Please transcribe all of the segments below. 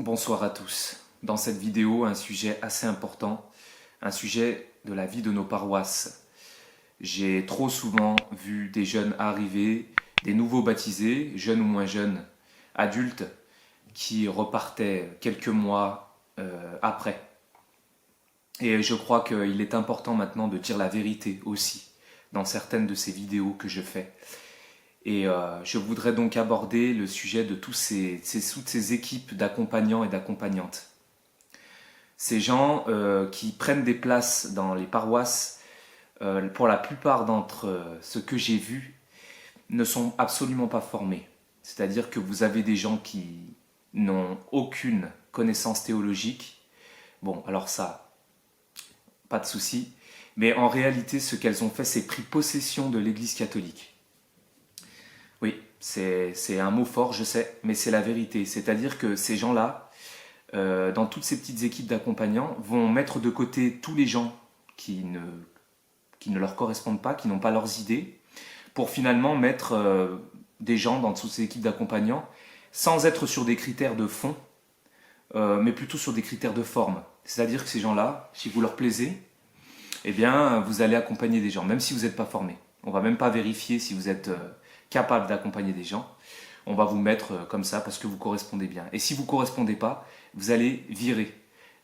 Bonsoir à tous. Dans cette vidéo, un sujet assez important, un sujet de la vie de nos paroisses. J'ai trop souvent vu des jeunes arriver, des nouveaux baptisés, jeunes ou moins jeunes, adultes, qui repartaient quelques mois après. Et je crois qu'il est important maintenant de dire la vérité aussi dans certaines de ces vidéos que je fais. Et je voudrais donc aborder le sujet de toutes ces équipes d'accompagnants et d'accompagnantes. Ces gens qui prennent des places dans les paroisses, pour la plupart d'entre ceux que j'ai vus, ne sont absolument pas formés. C'est-à-dire que vous avez des gens qui n'ont aucune connaissance théologique. Bon, alors ça, pas de souci. Mais en réalité, ce qu'elles ont fait, c'est pris possession de l'Église catholique. Oui, c'est un mot fort, je sais, mais c'est la vérité. C'est-à-dire que ces gens-là, dans toutes ces petites équipes d'accompagnants, vont mettre de côté tous les gens qui ne leur correspondent pas, qui n'ont pas leurs idées, pour finalement mettre des gens dans toutes ces équipes d'accompagnants, sans être sur des critères de fond, mais plutôt sur des critères de forme. C'est-à-dire que ces gens-là, si vous leur plaisez, eh bien, vous allez accompagner des gens, même si vous n'êtes pas formé. On ne va même pas vérifier si vous êtes capable d'accompagner des gens. On va vous mettre comme ça parce que vous correspondez bien. Et si vous ne correspondez pas, vous allez virer.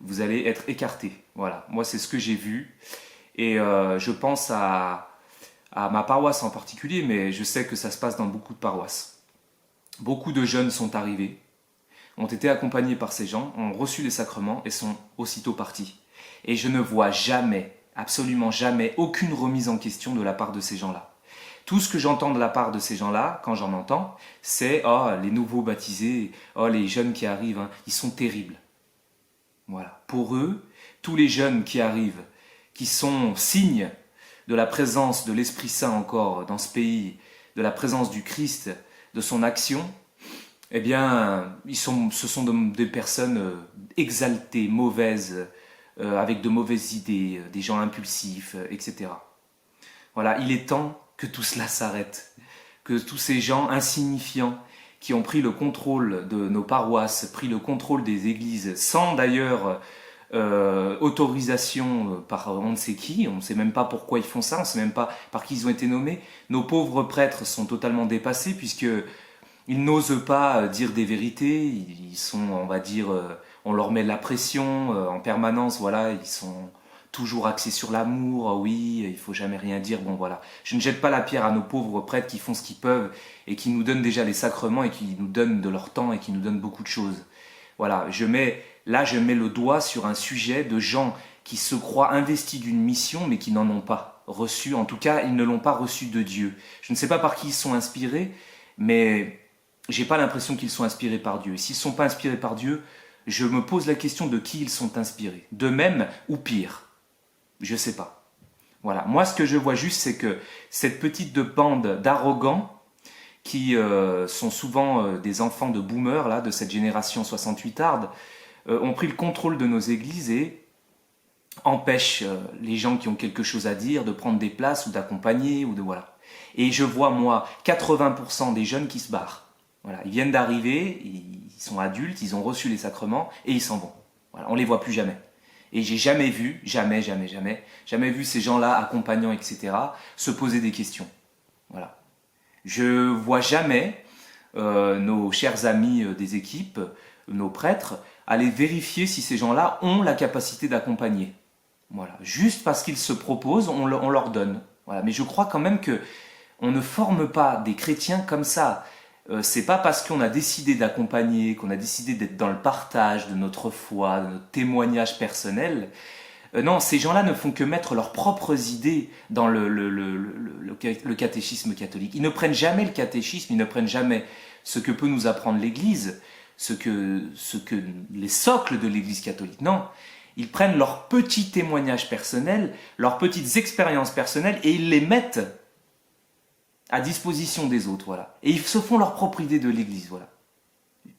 Vous allez être écarté. Voilà, moi c'est ce que j'ai vu. Et je pense à ma paroisse en particulier, mais je sais que ça se passe dans beaucoup de paroisses. Beaucoup de jeunes sont arrivés, ont été accompagnés par ces gens, ont reçu les sacrements et sont aussitôt partis. Et je ne vois jamais, absolument jamais, aucune remise en question de la part de ces gens-là. Tout ce que j'entends de la part de ces gens-là, quand j'en entends, c'est « Oh, les nouveaux baptisés, oh, les jeunes qui arrivent, hein, ils sont terribles. » Voilà. Pour eux, tous les jeunes qui arrivent, qui sont signes de la présence de l'Esprit Saint encore dans ce pays, de la présence du Christ, de son action, eh bien, ce sont des personnes exaltées, mauvaises, avec de mauvaises idées, des gens impulsifs, etc. Voilà, il est temps que tout cela s'arrête, que tous ces gens insignifiants qui ont pris le contrôle de nos paroisses, pris le contrôle des églises, sans d'ailleurs autorisation par on ne sait qui, on ne sait même pas pourquoi ils font ça, on ne sait même pas par qui ils ont été nommés. Nos pauvres prêtres sont totalement dépassés puisqu'ils n'osent pas dire des vérités, ils sont, on va dire, on leur met de la pression en permanence, voilà, ils sont toujours axés sur l'amour, oui, il faut jamais rien dire, bon voilà. Je ne jette pas la pierre à nos pauvres prêtres qui font ce qu'ils peuvent et qui nous donnent déjà les sacrements et qui nous donnent de leur temps et qui nous donnent beaucoup de choses. Voilà, je mets le doigt sur un sujet de gens qui se croient investis d'une mission mais qui n'en ont pas reçu, en tout cas ils ne l'ont pas reçu de Dieu. Je ne sais pas par qui ils sont inspirés, mais j'ai pas l'impression qu'ils sont inspirés par Dieu. Et s'ils ne sont pas inspirés par Dieu, je me pose la question de qui ils sont inspirés. D'eux-mêmes ou pire. Je sais pas. Voilà. Moi, ce que je vois juste, c'est que cette petite bande d'arrogants qui sont souvent des enfants de boomers, là, de cette génération 68arde, ont pris le contrôle de nos églises et empêchent les gens qui ont quelque chose à dire de prendre des places ou d'accompagner ou de voilà. Et je vois, moi, 80% des jeunes qui se barrent. Voilà. Ils viennent d'arriver, ils sont adultes, ils ont reçu les sacrements et ils s'en vont. Voilà. On les voit plus jamais. Et j'ai jamais vu, jamais vu ces gens-là, accompagnants, etc., se poser des questions. Voilà. Je vois jamais nos chers amis des équipes, nos prêtres, aller vérifier si ces gens-là ont la capacité d'accompagner. Voilà. Juste parce qu'ils se proposent, on leur donne. Voilà. Mais je crois quand même que on ne forme pas des chrétiens comme ça. C'est pas parce qu'on a décidé d'accompagner, qu'on a décidé d'être dans le partage de notre foi, de notre témoignage personnel. Non, ces gens-là ne font que mettre leurs propres idées dans le catéchisme catholique. Ils ne prennent jamais le catéchisme, ils ne prennent jamais ce que peut nous apprendre l'Église, ce que les socles de l'Église catholique. Non, ils prennent leurs petits témoignages personnels, leurs petites expériences personnelles et ils les mettent à disposition des autres, voilà. Et ils se font leur propre idée de l'Église, voilà.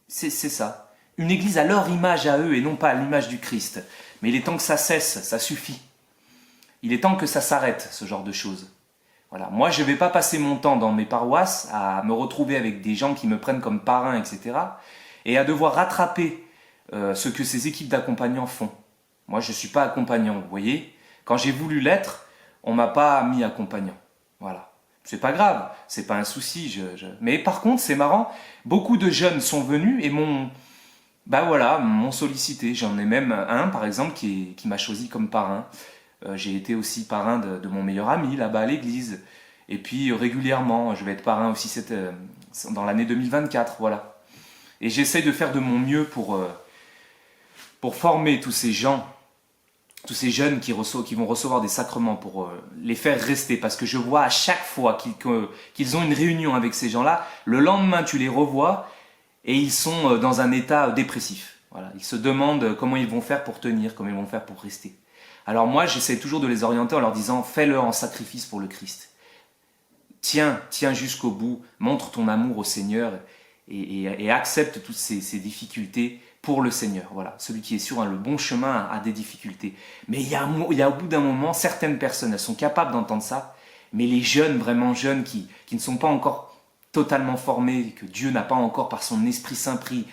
C'est ça. Une Église à leur image à eux et non pas à l'image du Christ. Mais il est temps que ça cesse, ça suffit. Il est temps que ça s'arrête, ce genre de choses. Voilà. Moi, je ne vais pas passer mon temps dans mes paroisses à me retrouver avec des gens qui me prennent comme parrain, etc. et à devoir rattraper ce que ces équipes d'accompagnants font. Moi, je ne suis pas accompagnant, vous voyez. Quand j'ai voulu l'être, on ne m'a pas mis accompagnant. Voilà. C'est pas grave, c'est pas un souci. Mais par contre, c'est marrant, beaucoup de jeunes sont venus et m'ont sollicité. J'en ai même un, par exemple, qui m'a choisi comme parrain. J'ai été aussi parrain de mon meilleur ami là-bas à l'église. Et puis régulièrement, je vais être parrain aussi dans l'année 2024, voilà. Et j'essaie de faire de mon mieux pour former tous ces gens, tous ces jeunes qui vont recevoir des sacrements, pour les faire rester. Parce que je vois à chaque fois qu'ils ont une réunion avec ces gens-là, le lendemain tu les revois et ils sont dans un état dépressif. Voilà. Ils se demandent comment ils vont faire pour tenir, comment ils vont faire pour rester. Alors moi, j'essaie toujours de les orienter en leur disant « fais-le en sacrifice pour le Christ ». Tiens jusqu'au bout, montre ton amour au Seigneur et accepte toutes ces difficultés pour le Seigneur. Voilà, celui qui est sur le bon chemin a des difficultés. Mais il y a au bout d'un moment, certaines personnes, elles sont capables d'entendre ça, mais les jeunes, vraiment jeunes, qui ne sont pas encore totalement formés, que Dieu n'a pas encore par son Esprit Saint pris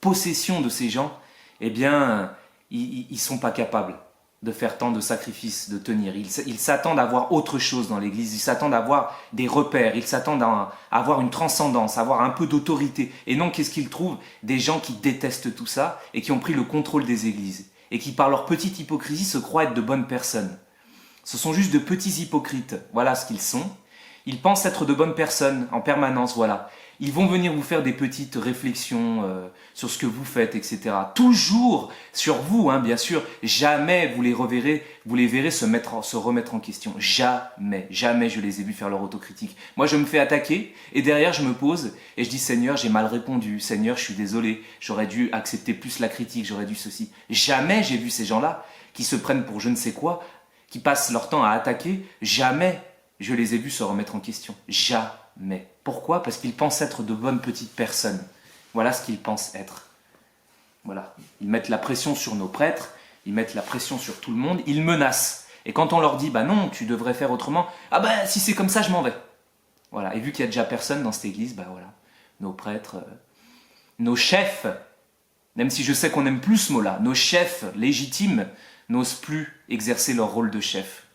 possession de ces gens, eh bien, ils ne sont pas capables de faire tant de sacrifices, de tenir. Ils s'attendent à avoir autre chose dans l'Église, ils s'attendent à avoir des repères, ils s'attendent à avoir une transcendance, à avoir un peu d'autorité. Et non, qu'est-ce qu'ils trouvent? Des gens qui détestent tout ça et qui ont pris le contrôle des églises et qui, par leur petite hypocrisie, se croient être de bonnes personnes. Ce sont juste de petits hypocrites, voilà ce qu'ils sont. Ils pensent être de bonnes personnes en permanence, voilà. Ils vont venir vous faire des petites réflexions sur ce que vous faites, etc. Toujours sur vous, hein, bien sûr. Jamais vous les verrez se remettre en question. Jamais je les ai vus faire leur autocritique. Moi, je me fais attaquer et derrière, je me pose et je dis « Seigneur, j'ai mal répondu. Seigneur, je suis désolé. J'aurais dû accepter plus la critique. J'aurais dû ceci. » Jamais j'ai vu ces gens-là qui se prennent pour je ne sais quoi, qui passent leur temps à attaquer. Jamais je les ai vus se remettre en question. Jamais. Pourquoi? Parce qu'ils pensent être de bonnes petites personnes. Voilà ce qu'ils pensent être. Voilà. Ils mettent la pression sur nos prêtres, ils mettent la pression sur tout le monde, ils menacent. Et quand on leur dit « bah non, tu devrais faire autrement », « ah bah si c'est comme ça, je m'en vais ». Voilà. Et vu qu'il y a déjà personne dans cette église, bah voilà. Nos prêtres, nos chefs, même si je sais qu'on n'aime plus ce mot-là, nos chefs légitimes n'osent plus exercer leur rôle de chef.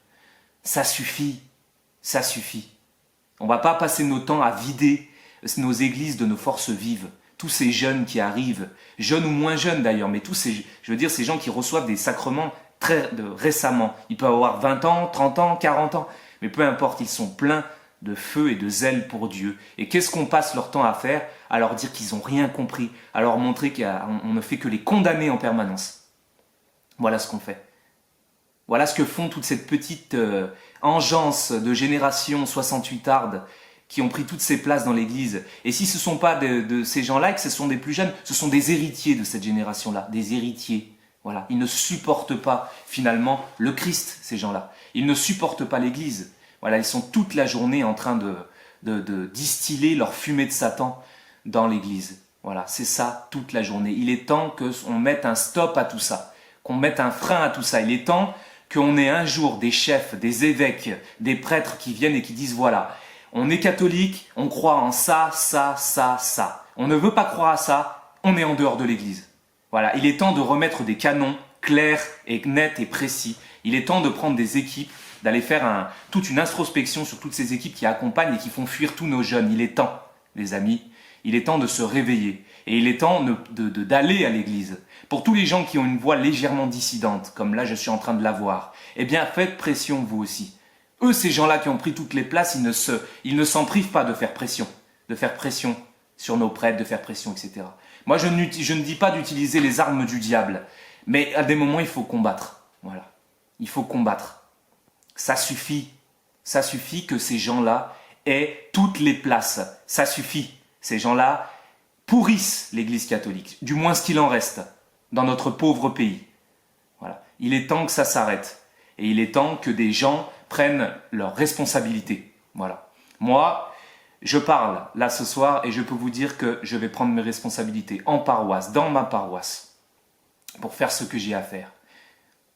Ça suffit. Ça suffit. On ne va pas passer nos temps à vider nos églises de nos forces vives. Tous ces jeunes qui arrivent, jeunes ou moins jeunes d'ailleurs, mais ces gens qui reçoivent des sacrements récemment. Ils peuvent avoir 20 ans, 30 ans, 40 ans, mais peu importe, ils sont pleins de feu et de zèle pour Dieu. Et qu'est-ce qu'on passe leur temps à faire? À leur dire qu'ils n'ont rien compris, à leur montrer qu'on ne fait que les condamner en permanence. Voilà ce qu'on fait. Voilà ce que font toute cette petite engeance de génération 68arde qui ont pris toutes ces places dans l'église. Et si ce ne sont pas de ces gens-là, et que ce sont des plus jeunes, ce sont des héritiers de cette génération-là, des héritiers. Voilà. Ils ne supportent pas finalement le Christ, ces gens-là. Ils ne supportent pas l'église. Voilà, ils sont toute la journée en train de distiller leur fumée de Satan dans l'église. Voilà, c'est ça toute la journée. Il est temps qu'on mette un stop à tout ça, qu'on mette un frein à tout ça. Il est temps qu'on ait un jour des chefs, des évêques, des prêtres qui viennent et qui disent voilà, on est catholique, on croit en ça, ça, ça, ça. On ne veut pas croire à ça, on est en dehors de l'église. Voilà, il est temps de remettre des canons clairs et nets et précis. Il est temps de prendre des équipes, d'aller faire toute une introspection sur toutes ces équipes qui accompagnent et qui font fuir tous nos jeunes. Il est temps, les amis, il est temps de se réveiller. Et il est temps d'aller à l'église. Pour tous les gens qui ont une voix légèrement dissidente, comme là je suis en train de l'avoir, eh bien faites pression vous aussi. Eux, ces gens-là qui ont pris toutes les places, ils ne s'en privent pas de faire pression sur nos prêtres, de faire pression, etc. Moi, je ne dis pas d'utiliser les armes du diable, mais à des moments, il faut combattre. Voilà. Il faut combattre. Ça suffit que ces gens-là aient toutes les places. Ça suffit. Ces gens-là pourrissent l'Église catholique, du moins ce qu'il en reste, dans notre pauvre pays. Voilà. Il est temps que ça s'arrête. Et il est temps que des gens prennent leurs responsabilités. Voilà. Moi, je parle là ce soir et je peux vous dire que je vais prendre mes responsabilités en paroisse, dans ma paroisse, pour faire ce que j'ai à faire.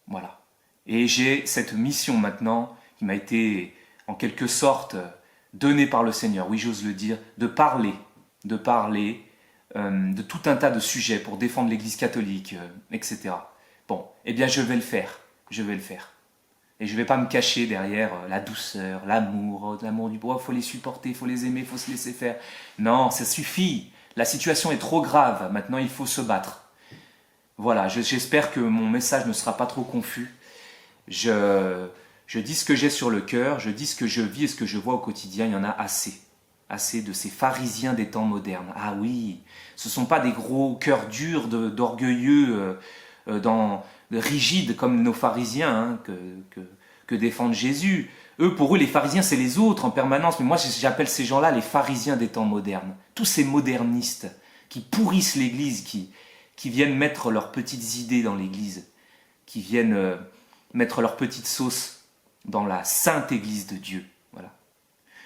Voilà. Et j'ai cette mission maintenant qui m'a été en quelque sorte donnée par le Seigneur, oui j'ose le dire, de parler de tout un tas de sujets pour défendre l'Église catholique, etc. Bon, eh bien je vais le faire, je vais le faire. Et je ne vais pas me cacher derrière la douceur, l'amour du bois, il faut les supporter, il faut les aimer, il faut se laisser faire. Non, ça suffit, la situation est trop grave, maintenant il faut se battre. Voilà, j'espère que mon message ne sera pas trop confus. Je dis ce que j'ai sur le cœur, je dis ce que je vis et ce que je vois au quotidien, il y en a assez. Assez de ces pharisiens des temps modernes. Ah oui, ce ne sont pas des gros cœurs durs d'orgueilleux, rigides comme nos pharisiens hein, que défendent Jésus. Pour eux, les pharisiens, c'est les autres en permanence. Mais moi, j'appelle ces gens-là les pharisiens des temps modernes. Tous ces modernistes qui pourrissent l'Église, qui viennent mettre leurs petites idées dans l'Église, qui viennent mettre leur petite sauce dans la sainte Église de Dieu. Voilà.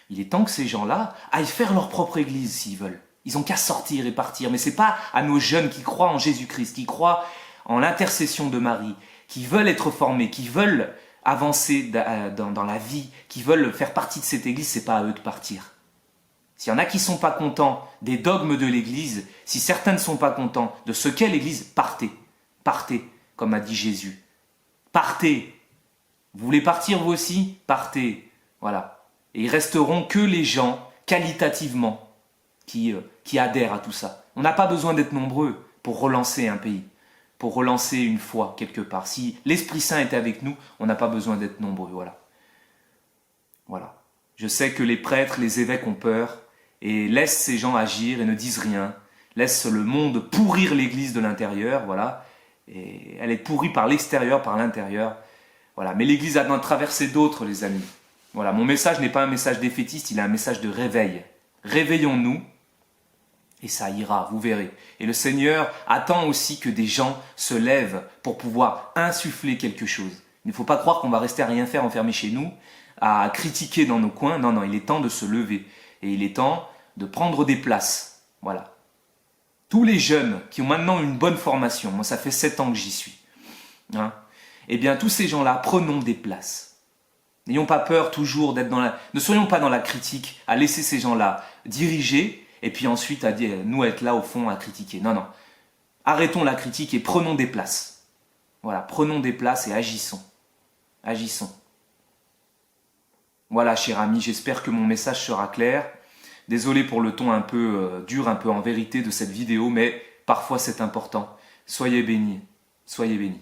Il est temps que ces gens-là aillent faire leur propre Église s'ils veulent. Ils n'ont qu'à sortir et partir. Mais ce n'est pas à nos jeunes qui croient en Jésus-Christ, qui croient en l'intercession de Marie, qui veulent être formés, qui veulent avancer dans la vie, qui veulent faire partie de cette Église, ce n'est pas à eux de partir. S'il y en a qui ne sont pas contents des dogmes de l'Église, si certains ne sont pas contents de ce qu'est l'Église, partez. Partez, comme a dit Jésus. Partez. Vous voulez partir vous aussi? Partez. Voilà. Et il resteront que les gens, qualitativement, qui adhèrent à tout ça. On n'a pas besoin d'être nombreux pour relancer un pays, pour relancer une foi quelque part. Si l'Esprit Saint est avec nous, on n'a pas besoin d'être nombreux. Voilà. Voilà. Je sais que les prêtres, les évêques ont peur et laissent ces gens agir et ne disent rien. Laissent le monde pourrir l'Église de l'intérieur, voilà. Et elle est pourrie par l'extérieur, par l'intérieur. Voilà. Mais l'Église a traversé d'autres, les amis. Voilà. Mon message n'est pas un message défaitiste, il est un message de réveil. Réveillons-nous et ça ira, vous verrez. Et le Seigneur attend aussi que des gens se lèvent pour pouvoir insuffler quelque chose. Il ne faut pas croire qu'on va rester à rien faire enfermé chez nous, à critiquer dans nos coins. Non, non, il est temps de se lever. Et il est temps de prendre des places. Voilà. Tous les jeunes qui ont maintenant une bonne formation, moi ça fait 7 ans que j'y suis, hein, eh bien tous ces gens-là, prenons des places. N'ayons pas peur toujours d'être ne soyons pas dans la critique, à laisser ces gens-là diriger, et puis ensuite à dire, nous être là au fond à critiquer. Non, non. Arrêtons la critique et prenons des places. Voilà, prenons des places et agissons. Agissons. Voilà, cher ami, j'espère que mon message sera clair. Désolé pour le ton un peu dur, un peu en vérité de cette vidéo, mais parfois c'est important. Soyez bénis. Soyez bénis.